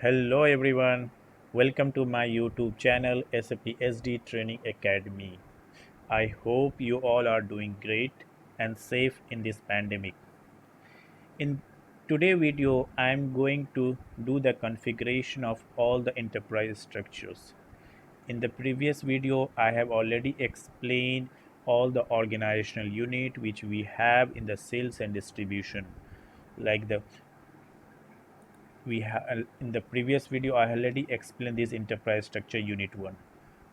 Hello everyone, welcome to my YouTube channel SAP SD Training Academy. I hope you all are doing great and safe in this pandemic. In today's video, I am going to do the configuration of all the enterprise structures. In the previous video, I have already explained all the organizational unit which we have in the sales and distribution, like the we have in the previous video I already explained this enterprise structure unit 1.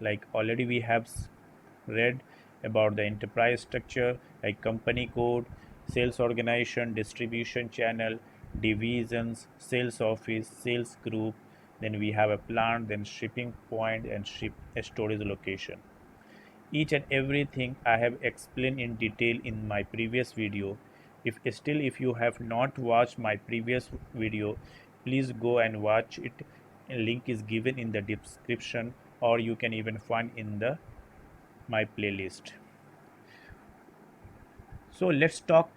Like already we have read about the enterprise structure like company code, sales organization, distribution channel, divisions, sales office, sales group, then we have a plant, then shipping point and ship a storage location. Each and everything I have explained in detail in my previous video. If you have not watched my previous video, please go and watch it. A link is given in the description, or you can even find in the my playlist. So let's talk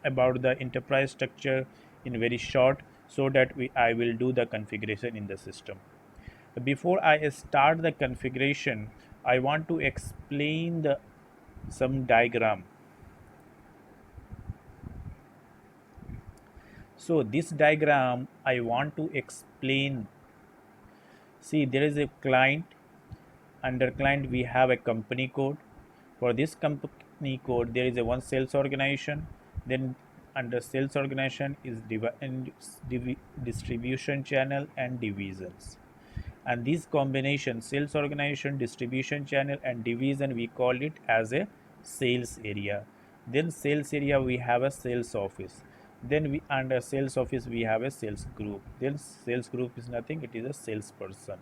about the enterprise structure in very short so that I will do the configuration in the system. Before I start the configuration, I want to explain the some diagram. So this diagram I want to explain. See, there is a client. Under client we have a company code. For this company code there is a one sales organization. Then under sales organization is distribution channel and divisions. And this combination sales organization, distribution channel and division, we call it as a sales area. Then sales area we have a sales office. Then we under sales office we have a sales group. Then sales group is nothing, it is a salesperson.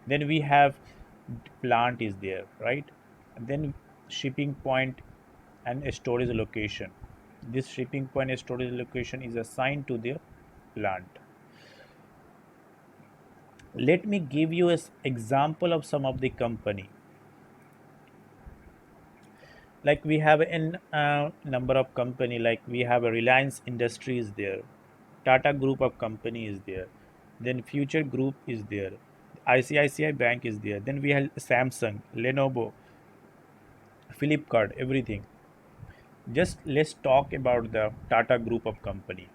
Then we have plant is there, right? And then shipping point and a storage location. This shipping point and storage location is assigned to the plant. Let me give you an example of some of the company. Like we have a number of company, like we have a Reliance Industries there, Tata Group of company is there, then Future Group is there, ICICI Bank is there, then we have Samsung, Lenovo, Flipkart, everything. Just let's talk about the Tata Group of company.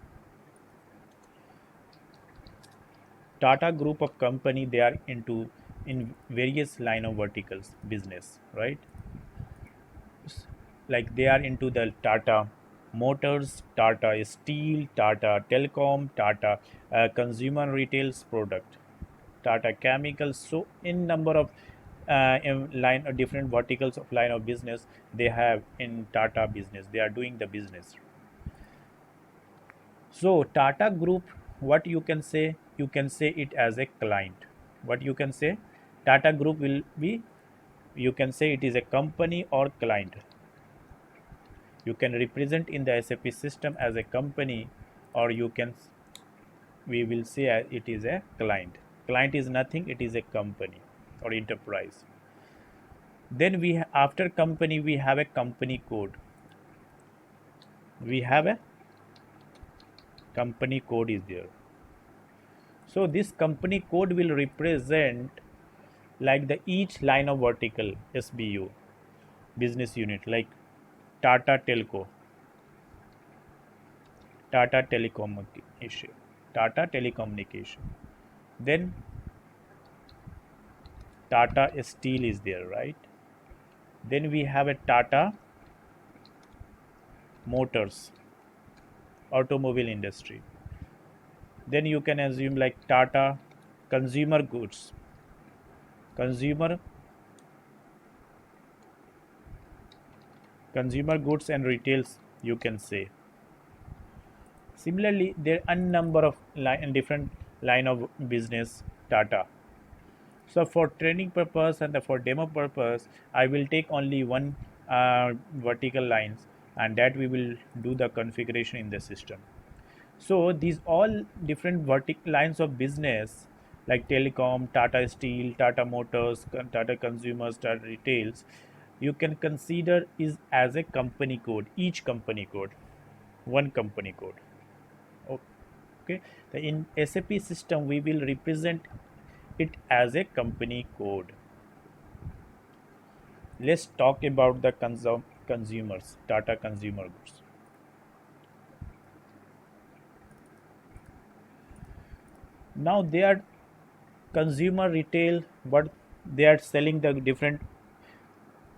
Tata Group of company, they are into in various line of verticals business, right? Like they are into the Tata Motors, Tata Steel, Tata Telecom, Tata Consumer Retails product, Tata Chemicals. So in number of in line different verticals of line of business they have in Tata business. They are doing the business. So Tata Group, what you can say? You can say it as a client. What you can say? Tata Group will be. You can say it is a company or client. You can represent in the SAP system as a company, or you can we will say it is a client. Client is nothing, it is a company or enterprise. Then after company we have a company code. We have a company code is there. So this company code will represent like the each line of vertical SBU business unit, like Tata Telco, Tata Telecommunication, Tata Telecommunication. Then Tata Steel is there, right? Then we have a Tata Motors, automobile industry. Then you can assume like Tata Consumer Goods, consumer consumer goods and retails, you can say. Similarly, there are a number of different line of business Tata. So for training purpose and for demo purpose, I will take only one vertical lines, and that we will do the configuration in the system. So these all different vertical lines of business like telecom, Tata Steel, Tata Motors, Tata Consumers, Tata Retails, you can consider is as a company code, each company code, one company code. Okay. Okay, in SAP system we will represent it as a company code. Let's talk about the consumers, Tata Consumer Goods. Now they are consumer retail, but they are selling the different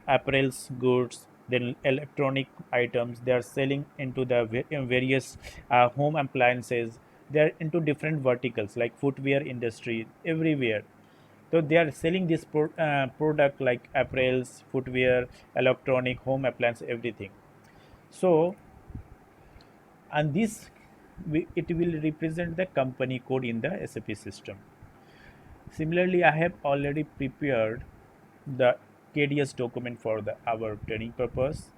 apparels goods, then electronic items. They are selling into the various home appliances. They are into different verticals like footwear industry everywhere. So they are selling this product like apparels, footwear, electronic, home appliance, everything. So, and this it will represent the company code in the SAP system. Similarly, I have already prepared the KDS document for our training purpose.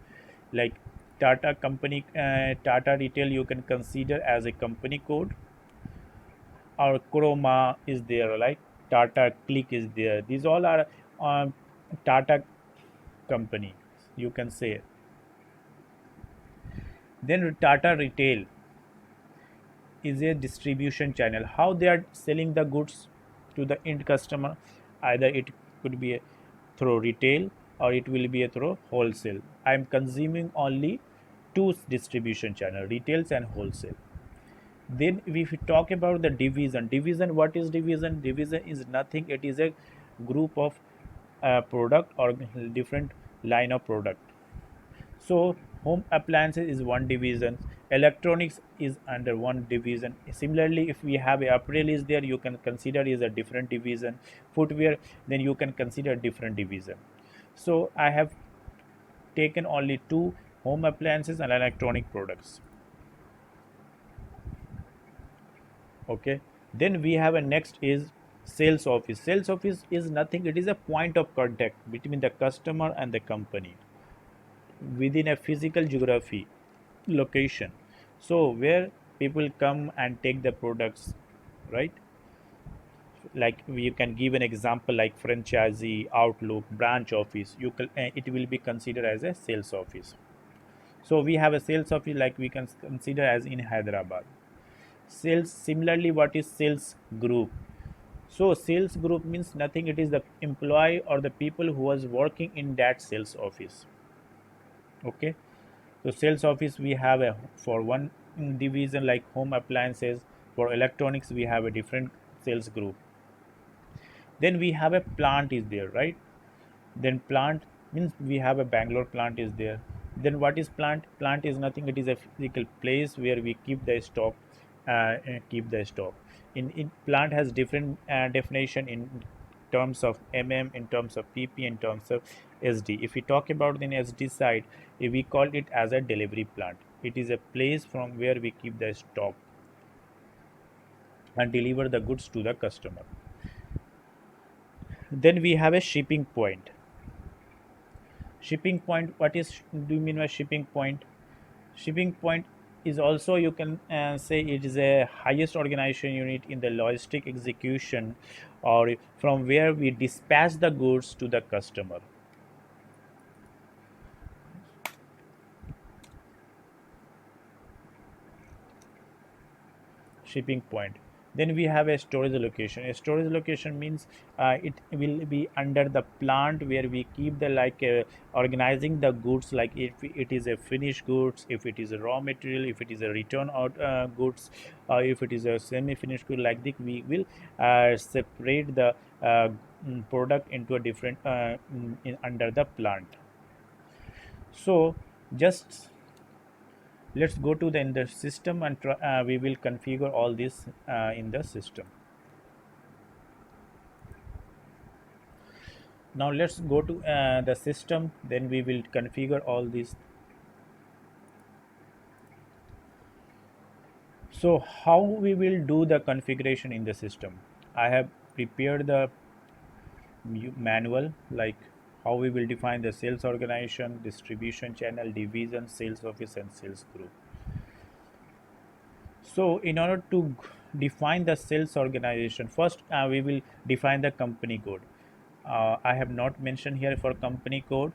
Like Tata company, Tata Retail, you can consider as a company code, or Chroma is there, like Tata Click is there. These all are um, Tata company. You can say. Then Tata Retail is a distribution channel. How they are selling the goods to the end customer? Either it could be through retail or it will be through wholesale. I am consuming only two distribution channel, retails and wholesale. Then if we talk about the division, what is division? Division is nothing. It is a group of product or different line of product. So home appliances is one division, electronics is under one division. Similarly, if we have a apparel is there, you can consider is a different division. Footwear, then you can consider different division. So I have taken only two, home appliances and electronic products. Okay. Then we have a next is sales office. Sales office is nothing. It is a point of contact between the customer and the company within a physical geography location, so where people come and take the products, right? Like you can give an example like franchisee, outlook, branch office. You can it will be considered as a sales office. So we have a sales office like we can consider as in Hyderabad. Sales, similarly, what is sales group? So sales group means nothing. It is the employee or the people who was working in that sales office. Okay. So sales office we have a for one division like home appliances. For electronics we have a different sales group. Then we have a plant is there, right? Then plant means we have a Bangalore plant is there. Then what is plant? Plant is nothing. It is a physical place where we keep the stock. Keep the stock. In plant has different definition in terms of in terms of pp, in terms of sd. If we talk about the sd side, we call it as a delivery plant. It is a place from where we keep the stock and deliver the goods to the customer. Then we have a shipping point. Shipping point, what is do you mean by shipping point? Shipping point is also you can say it is a highest organization unit in the logistic execution, or from where we dispatch the goods to the customer. Shipping point. Then we have a storage location. A storage location means it will be under the plant where we keep the organizing the goods, like if it is a finished goods, if it is a raw material, if it is a return out goods, if it is a semi finished good, like this we will separate the product into a different under the plant. So just let's go to the in the system and we will configure all this in the system. Now let's go to the system, then we will configure all this. So how we will do the configuration in the system? I have prepared the manual, like how we will define the sales organization, distribution channel, division, sales office and sales group. So, in order to define the sales organization, first we will define the company code. I have not mentioned here for company code.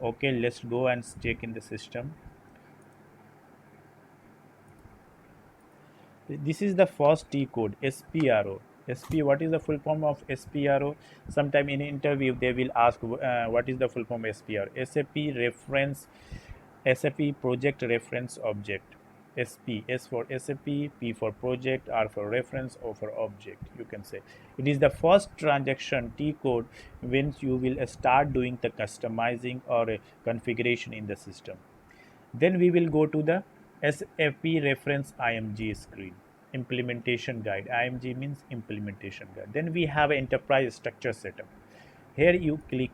Okay, let's go and check in the system. This is the first T code, SPRO. What is the full form of SPRO? Sometime in interview they will ask what is the full form of SPRO. SAP Project Reference Object. SP, S for SAP, P for project, R for reference, O for object. You can say it is the first transaction T code when you will start doing the customizing or configuration in the system. Then we will go to the SAP reference IMG screen. Implementation guide. IMG means implementation guide. Then we have enterprise structure setup. Here you click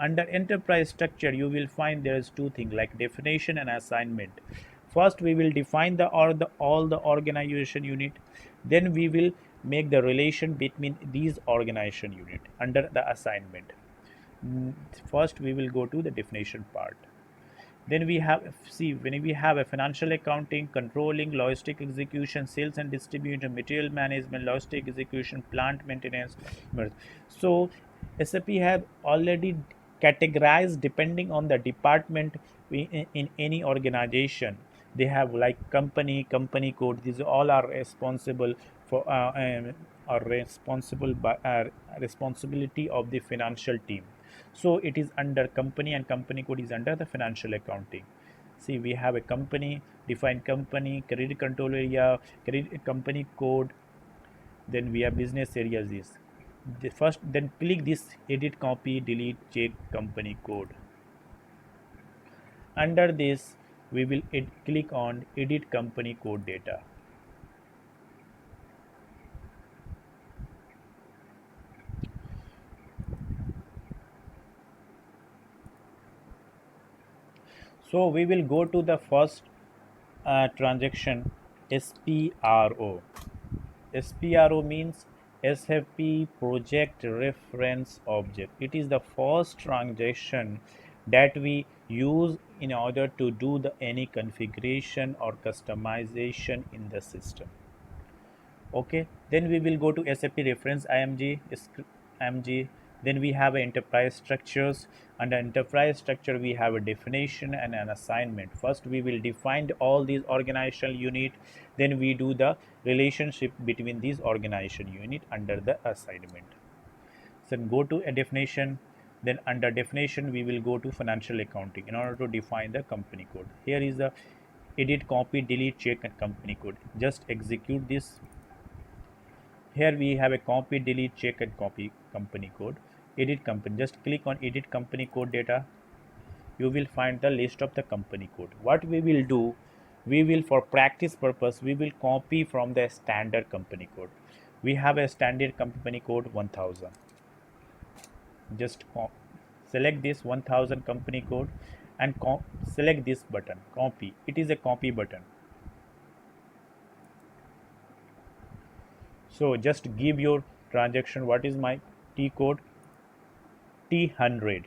under enterprise structure. You will find there is two things like definition and assignment. First, we will define all the organization unit. Then we will make the relation between these organization unit under the assignment. First, we will go to the definition part. Then we have, see, when we have a financial accounting, controlling, logistic execution, sales and distribution, material management, logistic execution, plant maintenance. So SAP have already categorized depending on the department in any organization. They have like company code. These all are responsible for are responsible by responsibility of the financial team. So it is under company, and company code is under the financial accounting. See, we have a company, define company, credit control area, credit company code. Then we have business areas. This the first, then click this edit, copy, delete, check company code. Under this, we will click on edit company code data. So we will go to the first transaction, SPRO. SPRO means SAP Project Reference Object. It is the first transaction that we use in order to do any configuration or customization in the system. Okay, then we will go to SAP reference IMG. Then we have enterprise structures. Under enterprise structure we have a definition and an assignment. First we will define all these organizational unit, then we do the relationship between these organization unit under the assignment. So go to a definition. Then under definition we will go to financial accounting in order to define the company code. Here is the edit, copy, delete, check and company code. Just execute this. Here we have a copy, delete, check and copy company code. Edit company. Just click on edit company code data. You will find the list of the company code. What we will do, we will, for practice purpose, we will copy from the standard company code. We have a standard company code 1000. Just select this 1000 company code and select this button, copy. It is a copy button. So just give your transaction. What is my T code? T100.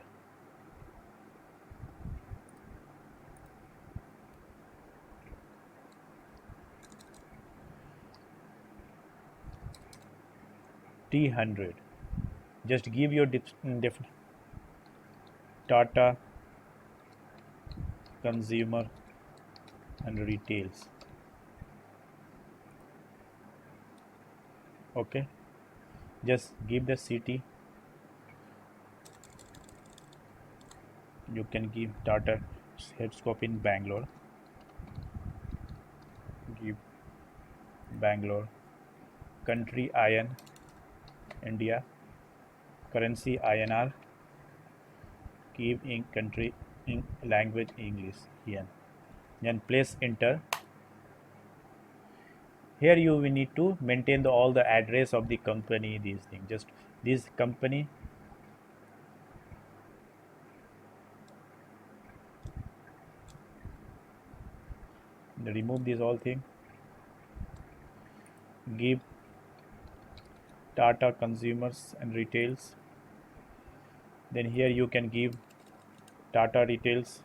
T100. Just give your Tata Consumer and Retails. Okay, just give the city. You can give Tata headscope in Bangalore. Give Bangalore. Country IN, India. Currency INR. Give in country in language English, yen. Then place enter. Here you will need to maintain all the address of the company, these things. Just this company. Remove this all thing. Give Tata Consumers and Retails. Then here you can give Tata Retails.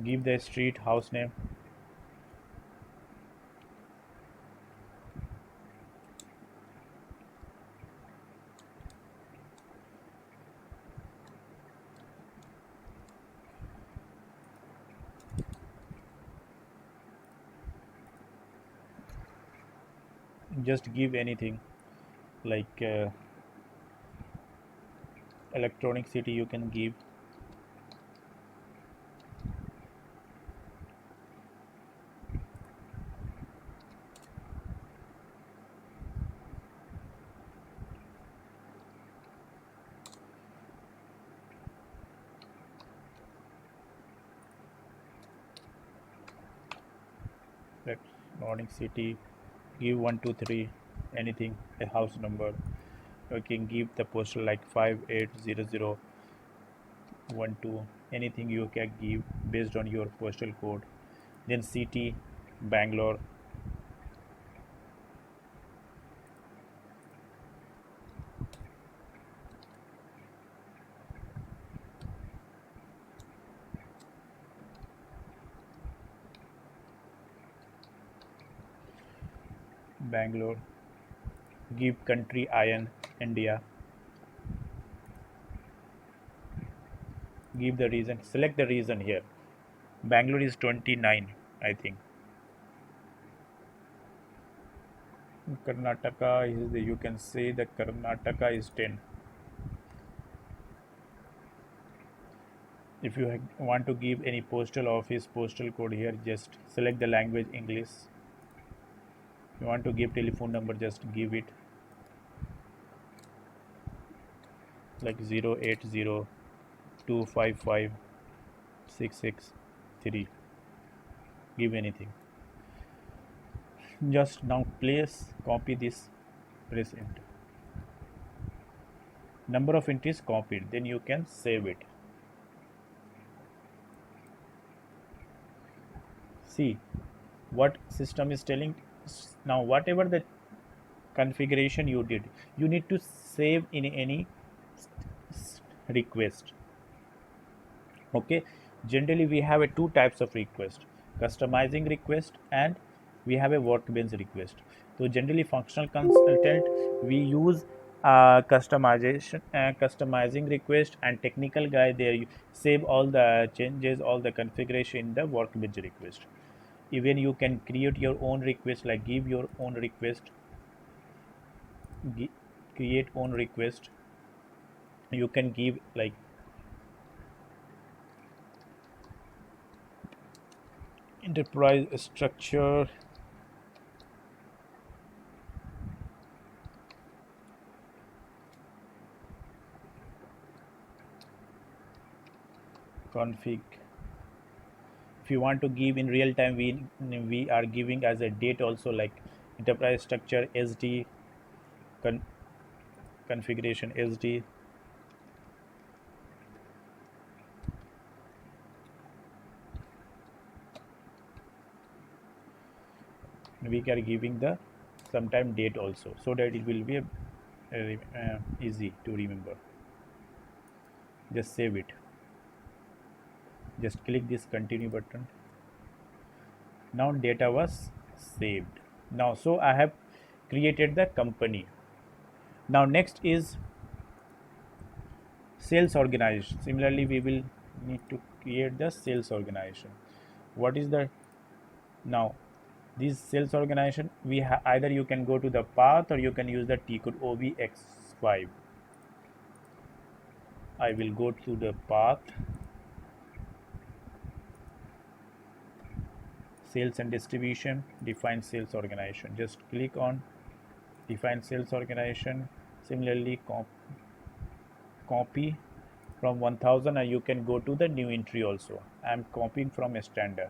Give the street, house name. Just give anything like electronic city you can give. Electronic city, give 123 anything, a house number. You can give the postal like 580012, anything you can give based on your postal code. Then city, Bangalore. Bangalore, give country IN, India, give the reason, select the reason here. Bangalore is 29, I think. Karnataka is the, you can say that Karnataka is 10. If you want to give any postal office postal code here, just select the language English. You want to give telephone number, just give it like 080255663. Give anything. Just now place, copy this, press enter. Number of entries copied, then you can save it. See what system is telling. Now whatever the configuration you did, you need to save in any request. Okay, generally we have a two types of request: customizing request and we have a workbench request. So generally functional consultant we use customizing request, and technical guy there you save all the changes, all the configuration in the workbench request. Even you can create your own request, like give your own request, gi- create own request. You can give like enterprise structure, config. If you want to give in real time, we are giving as a date also, like enterprise structure SD, con- configuration SD. We are giving the sometime date also, so that it will be easy to remember. Just save it. Just click this continue button. Now data was saved. Now so I have created the company. Now next is sales organization. Similarly we will need to create the sales organization. What is the now this sales organization? Either you can go to the path or you can use the T code OBX5. I will go to the path, sales and distribution, define sales organization. Just click on define sales organization. Similarly copy from 1000, and you can go to the new entry also. I am copying from a standard.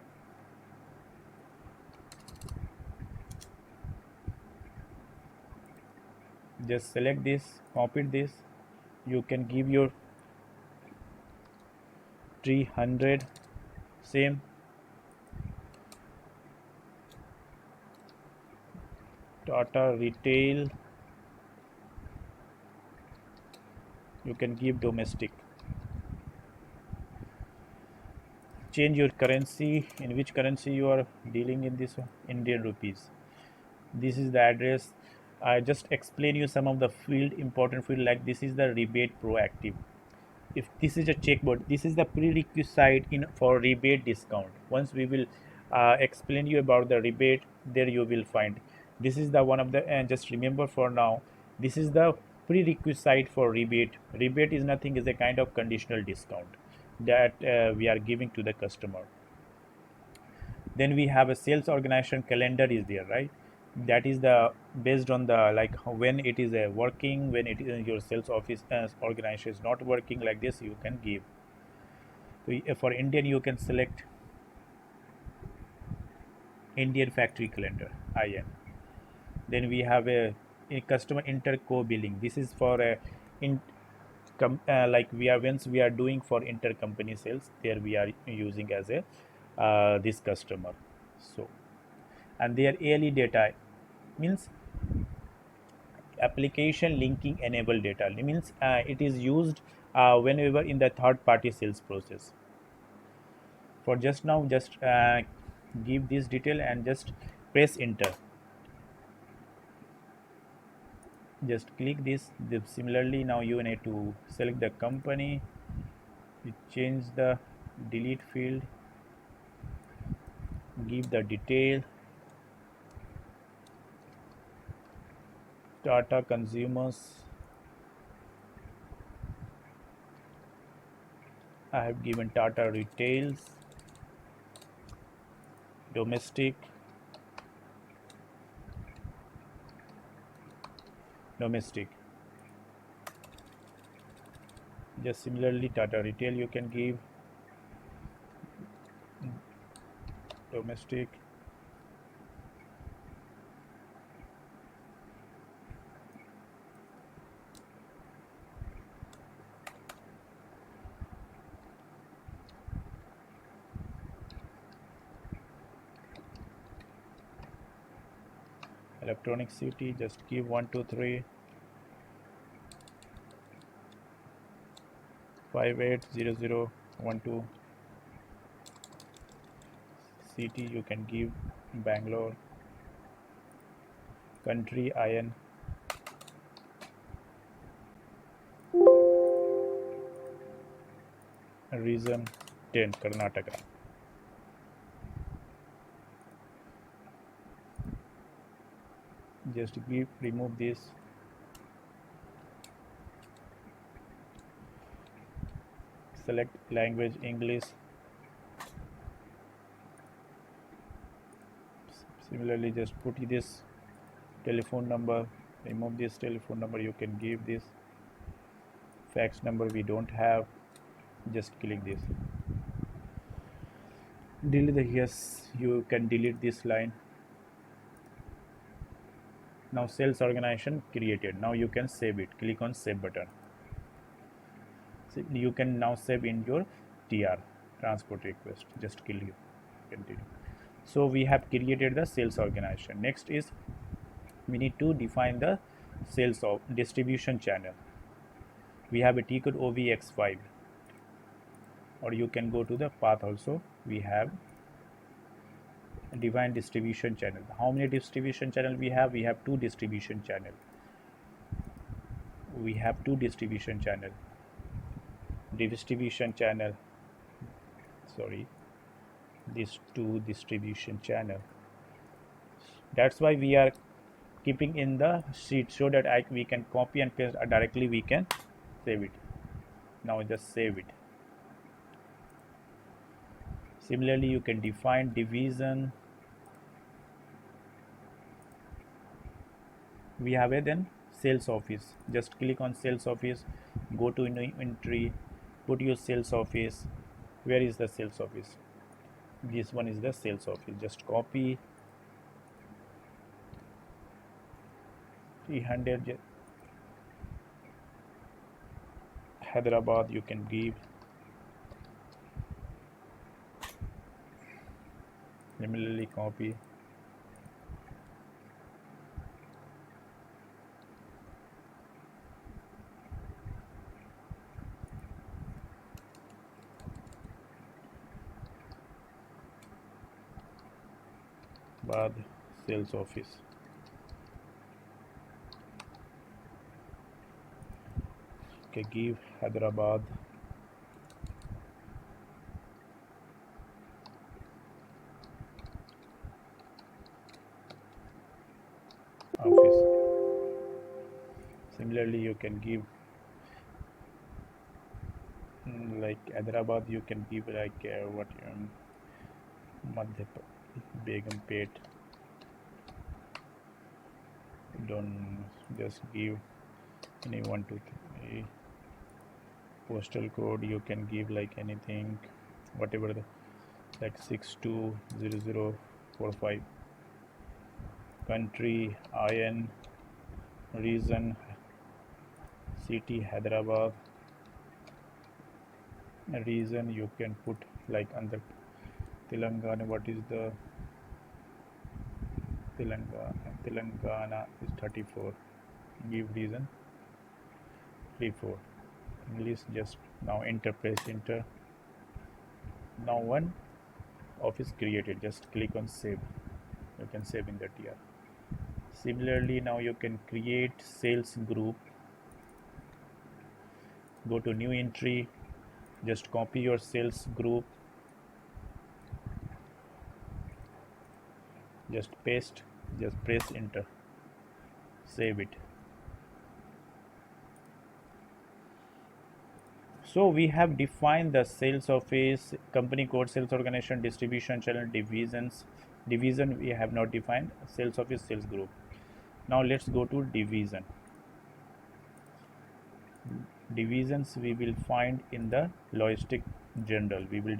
Just select this, copy this. You can give your 300, same. Tata retail, you can give domestic. Change your currency, in which currency you are dealing in this one, Indian rupees. This is the address. I just explain you some of the field, important field, like this is the rebate proactive. If this is a checkboard, this is the prerequisite in for rebate discount. Once we will explain you about the rebate, there you will find This is the one of the, and just remember for now, this is the prerequisite for rebate. Rebate is nothing, is a kind of conditional discount that we are giving to the customer. Then we have a sales organization calendar is there, right? That is the based on the like when it is working, when it is your sales office organization is not working, like this you can give. So for Indian you can select Indian factory calendar, IN. Then we have a customer interco billing. This is for in like we are, once we are doing for intercompany sales, there we are using as a this customer. So, and their ALE data means application linking enable data. It means it is used whenever in the third party sales process. For just now, just give this detail and just press enter. Just click this. Similarly, now you need to select the company. You change the delete field, give the detail, Tata Consumers. I have given Tata Retails, domestic, domestic. Just similarly, Tata Retail you can give domestic. Electronic City, just give 123 580012. City you can give Bangalore. Country IN. Region 10 Karnataka. Just give, remove this. Select language English. Similarly, just put this telephone number, remove this telephone number, you can give this fax number we don't have. Just click this, delete the, yes, you can delete this line. Now sales organization created. Now you can save it. Click on save button. So you can now save in your TR, transport request. Just continue. So we have created the sales organization. Next is we need to define the sales of distribution channel. We have a T code OVX5, or you can go to the path also. We have define distribution channel. How many distribution channel we have? We have two distribution channel. We have two distribution channel. Distribution channel. Sorry, these two distribution channel. That's why we are keeping in the sheet so that we can copy and paste directly. We can save it. Now just save it. Similarly, you can define division. We have a then sales office. Just click on sales office, go to inventory, put your sales office. Where is the sales office? This one is the sales office. Just copy 300 Hyderabad. You can give, similarly copy Bad sales office. Okay, give Hyderabad. office. Similarly, you can give like Hyderabad, you can give like what Madhya Begumpet. Don't just give any 1 2 3 postal code. You can give like anything, whatever the like 620045. Country IN, region city Hyderabad. Region you can put like under Telangana. What is the Telangana is 34. Give reason 34. English, just now enter, press enter. Now one office created, just click on save. You can save in the TR. Similarly, now you can create sales group. Go to new entry, just copy your sales group, just paste, just press enter, save it. So we have defined the sales office, company code, sales organization, distribution channel, divisions. Division we have not defined, sales office, sales group. Now let's go to division. Divisions we will find in the logistic general. We will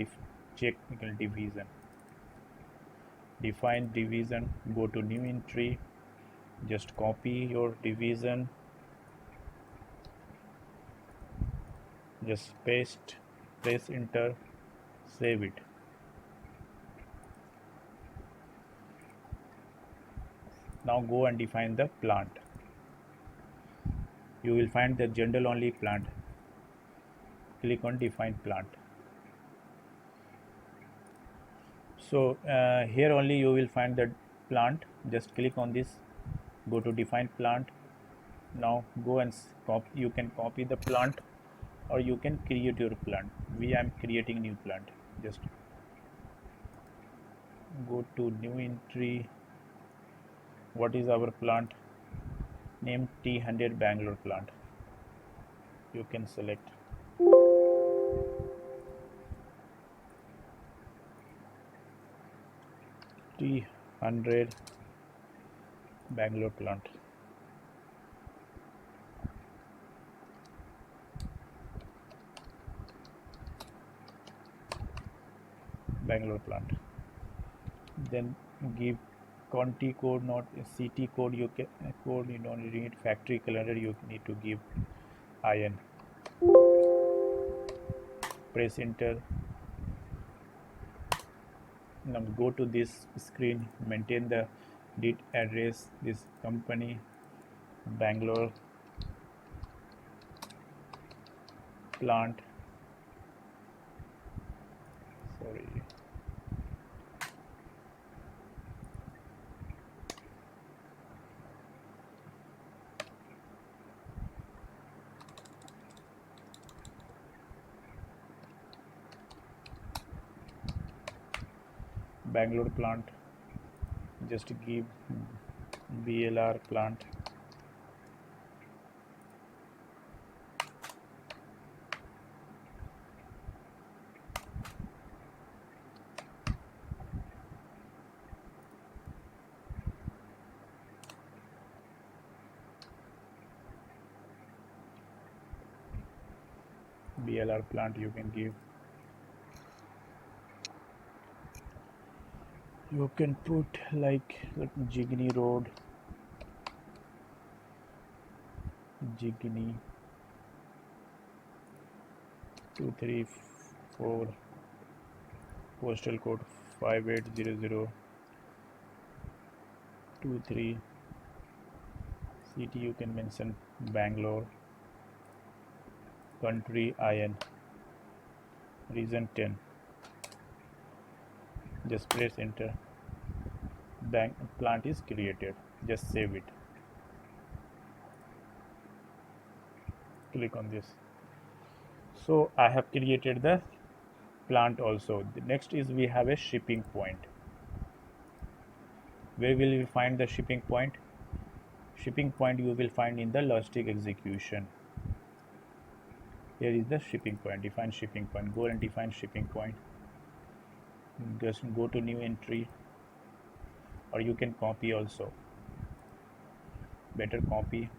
check division. Define division, go to new entry, just copy your division, just paste, press enter, save it. Now go and define the plant. You will find the general only plant. Click on define plant. So here only you will find the plant. Just click on this, go to define plant. Now go and you can copy the plant or you can create your plant. We am creating new plant. Just go to new entry. What is our plant? Name T100 Bangalore plant. You can select. T100 Bangalore plant. Bangalore plant. Then give county code, not city code. You can code, you don't need factory calendar, you need to give IN. Press enter. Now go to this screen, maintain the DIT address, this company Bangalore plant, sorry, Bangalore plant, just give BLR plant. BLR plant you can give. You can put like Jigni Road, Jigni 234, postal code 580023, city you can mention Bangalore, country IN, region 10. Just press enter. Plant is created. Just save it. Click on this. So I have created the plant also. The next is we have a shipping point. Where will we find the shipping point? Shipping point you will find in the logistic execution. Here is the shipping point. Define shipping point. Go and define shipping point. Just go to new entry, or you can copy also. Better copy.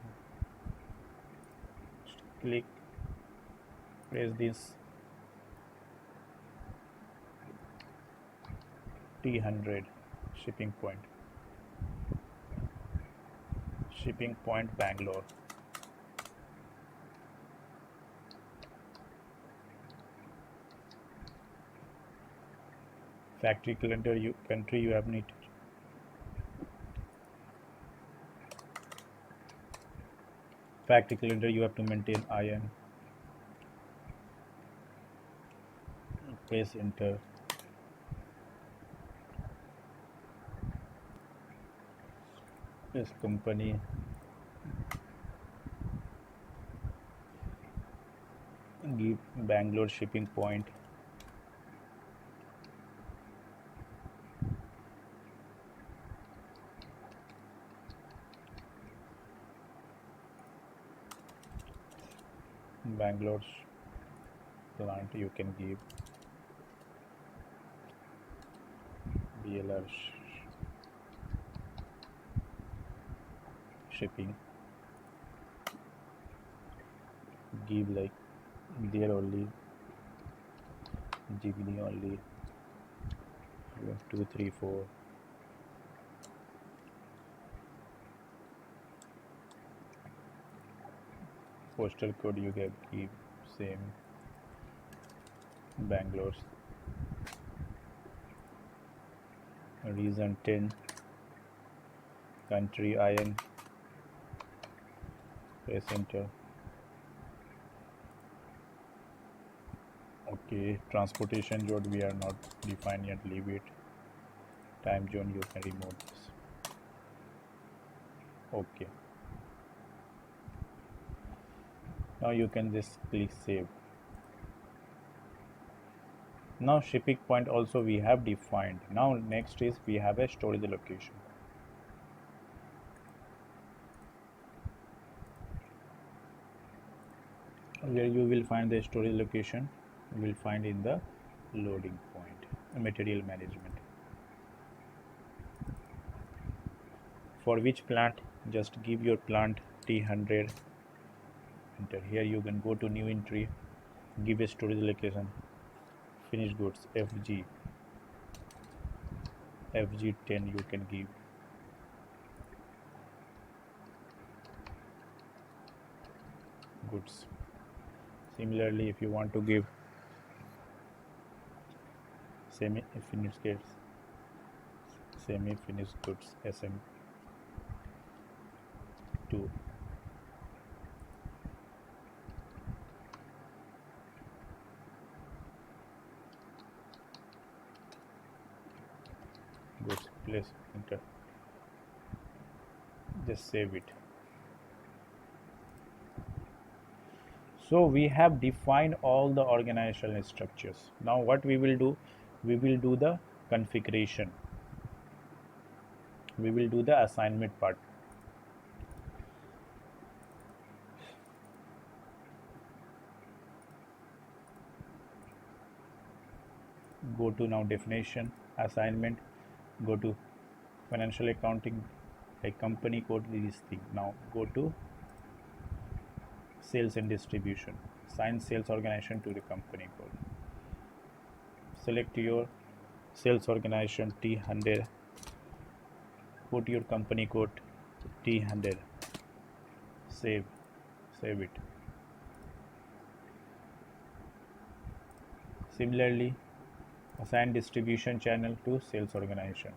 Click, press this T100 shipping point. Shipping point Bangalore. Factory calendar country you have need. Factory calendar you have to maintain IN. Press enter. Press company. Give Bangalore shipping point. Bangalore's plant you can give BLR shipping. Give like there only Jigni only 2 3 4. Postal code you can keep same Bangalore's. Region 10. Country IN. Press enter. Okay, transportation zone we are not defined yet, leave it. Time zone you can remove this. Okay, now you can just click save. Now shipping point also we have defined. Now next is we have a storage location. Where you will find the storage location, you will find in the loading point, material management. For which plant, just give your plant T100. Enter. Here you can go to new entry, give a storage location, finished goods FG10 you can give. Goods. Similarly, if you want to give semi-finished goods SM2. Goods, place enter. Just save it. So we have defined all the organizational structures. Now what we will do, we will do the configuration. We will do the assignment part. Go to now definition, assignment, go to financial accounting, like company code this thing. Now go to sales and distribution, assign sales organization to the company code. Select your sales organization T100, put your company code T100, save it. Similarly, assign distribution channel to sales organization.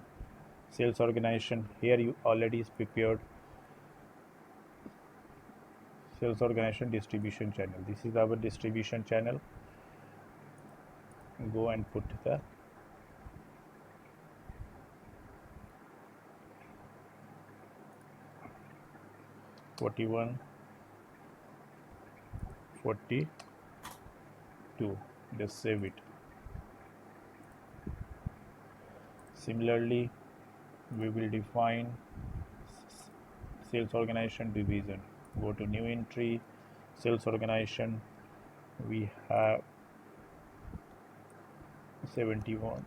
Sales organization, here you already is prepared sales organization distribution channel. This is our distribution channel. Go and put the $41, $42. Just save it. Similarly, we will define sales organization division. Go to new entry, sales organization. We have 71.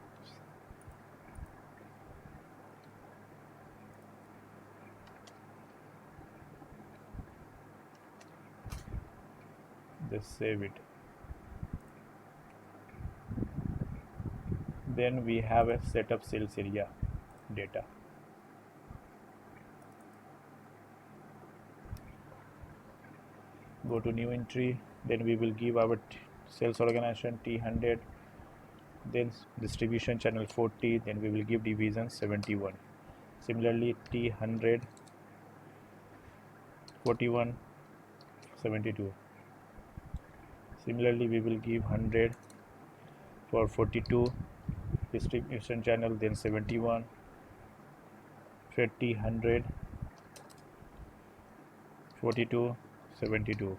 Just save it. Then we have a setup sales area data. Go to new entry, then we will give our sales organization T100, then distribution channel 40, then we will give division 71. Similarly T100, 41, 72. Similarly we will give 100 for 42 distribution channel, then 71, 50, 100, 42, 72,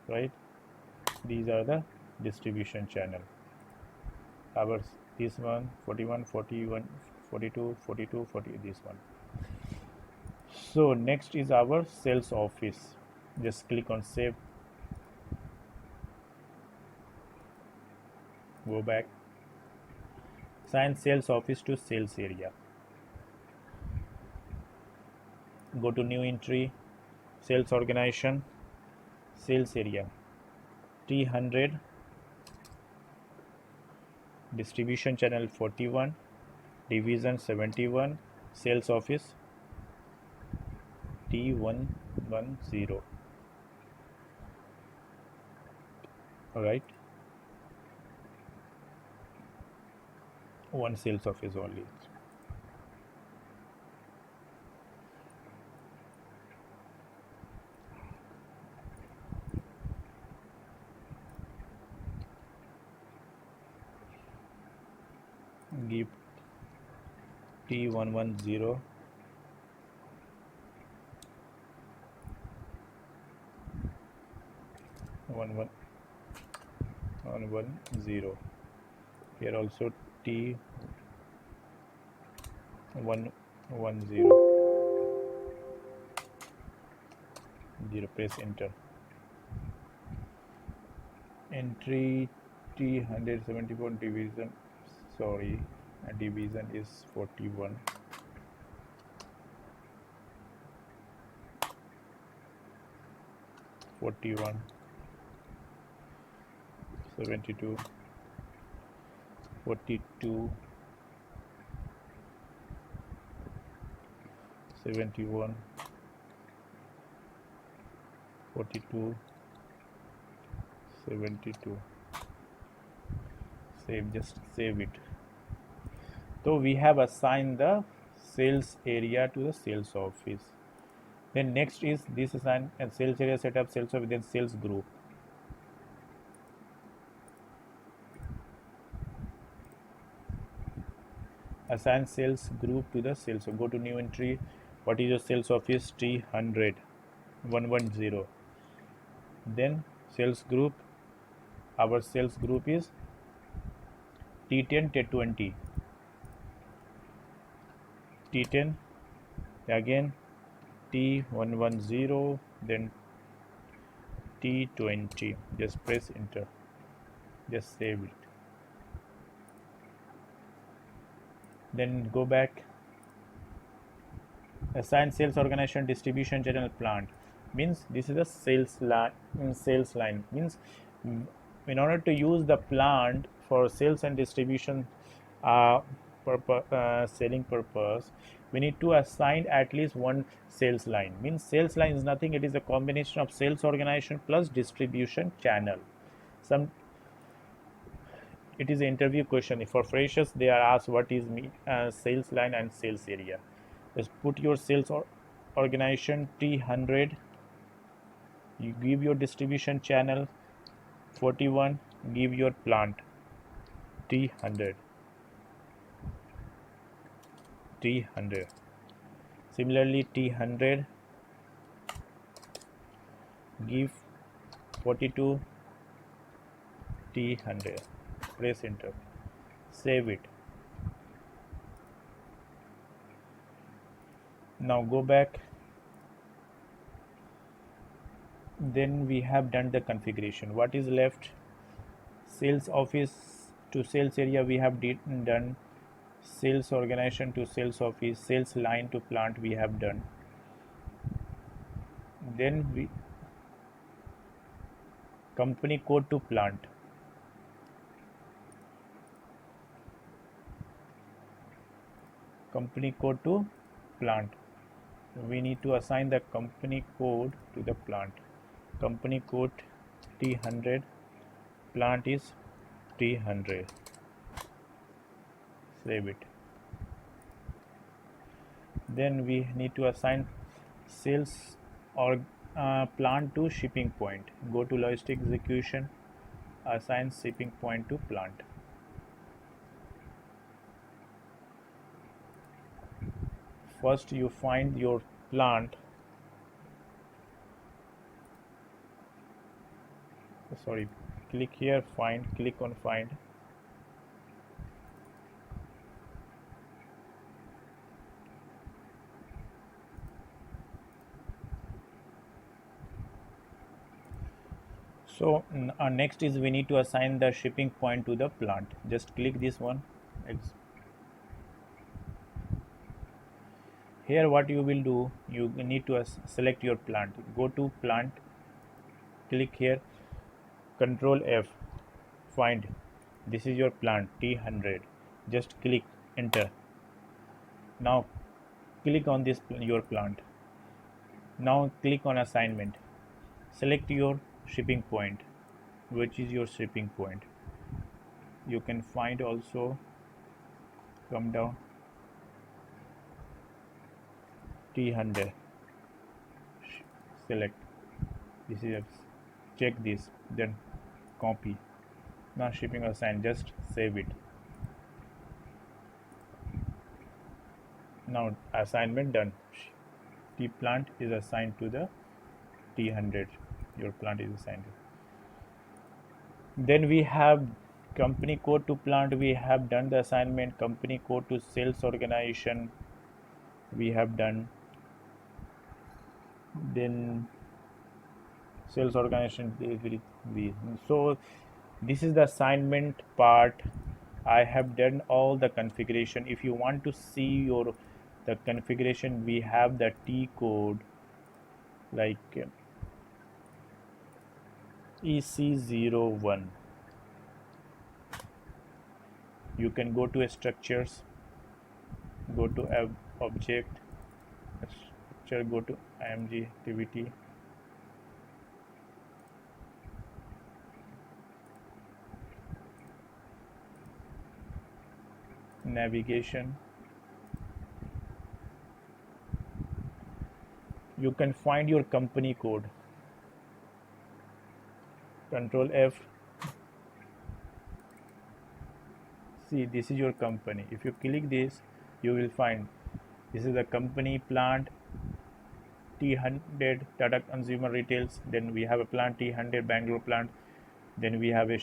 right? These are the distribution channel. Our this one 41, 41, 42, 42, 40, this one. So next is our sales office. Just click on save. Go back. Assign sales office to sales area. Go to new entry, sales organization, sales area, T100, distribution channel 41, division 71, sales office T110. Alright, one sales office only. Give T110, one 110. Here also T110. 0. Press enter. Entry T174 division. Sorry, division is 41. 41, 72, 42, 71, 42, 72. Save, just save it. So we have assigned the sales area to the sales office. Then next is this assign and sales area setup, sales office, then sales group. Assign sales group to the sales. So go to new entry. What is your sales office? T100, 110. Then sales group. Our sales group is T10, T20. T10, again T110, then T20. Just press enter. Just save it. Then go back. Assign sales organization, distribution channel, plant. Means this is a sales line. Means in order to use the plant for sales and distribution selling purpose, we need to assign at least one sales line. Means sales line is nothing, it is a combination of sales organization plus distribution channel. It is an interview question. For freshers, they are asked what is sales line and sales area. Just put your sales organization T100. You give your distribution channel 41. Give your plant T100. T100. Similarly T100. Give 42 T100. Press enter. Save it. Now go back. Then we have done the configuration. What is left? Sales office to sales area we have done. Sales organization to sales office, sales line to plant we have done. Then we company code to plant. Company code to plant. We need to assign the company code to the plant. Company code T100, plant is T100. Save it. Then we need to assign sales or plant to shipping point. Go to logistic execution, assign shipping point to plant. First you find your plant, sorry, click here, find, click on find. So next is we need to assign the shipping point to the plant. Just click this one. Here what you will do, you need to select your plant. Go to plant, click here, Control F, find. This is your plant T100. Just click enter. Now click on this your plant. Now click on assignment. Select your shipping point. Which is your shipping point? You can find also. Come down. T100. Select. This is check this. Then copy. Now shipping assigned. Just save it. Now assignment done. T plant is assigned to the T100. Your plant is assigned. Then we have company code to plant. We have done the assignment. Company code to sales organization we have done. Then sales organization so this is the assignment part. I have done all the configuration. If you want to see the configuration, we have the T code like EC01. You can go to structures, go to object structure, go to IMG activity, navigation. You can find your company code. Control F. See, this is your company. If you click this, you will find this is the company plant T100 Tata Consumer Retails. Then we have a plant T100 Bangalore plant. Then we have a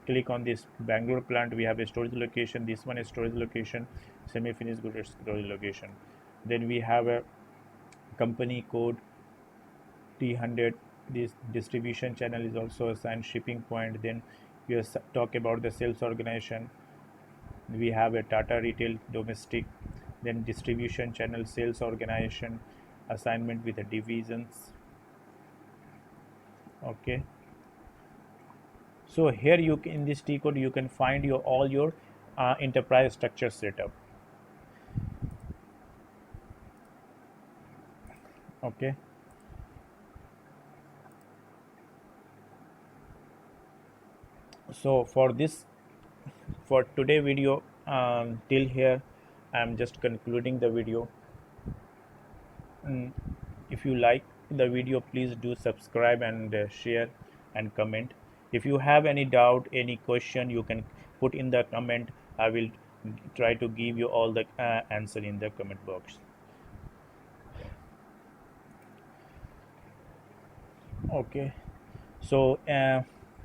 click on this Bangalore plant. We have a storage location. This one is storage location, semi-finished goods storage location. Then we have a company code T100. This distribution channel is also assigned shipping point. Then we talk about the sales organization. We have a Tata Retail Domestic. Then distribution channel, sales organization, assignment with the divisions. Okay. So here you in this T code you can find all your enterprise structure setup. Okay. So for today video, till here I am just concluding the video. If you like the video, please do subscribe and share and comment. If you have any doubt, any question, you can put in the comment. I will try to give you all the answer in the comment box. Okay, so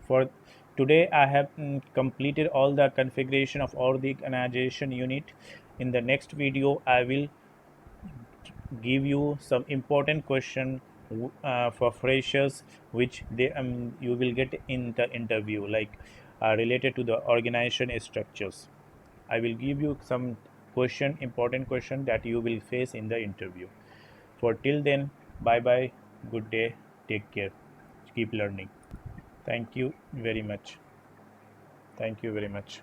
for today I have completed all the configuration of all the organization unit. In the next video I will give you some important question for freshers, which you will get in the interview, like related to the organization structures. I will give you some important question that you will face in the interview. For till then, bye bye, good day, take care, keep learning. Thank you very much. Thank you very much.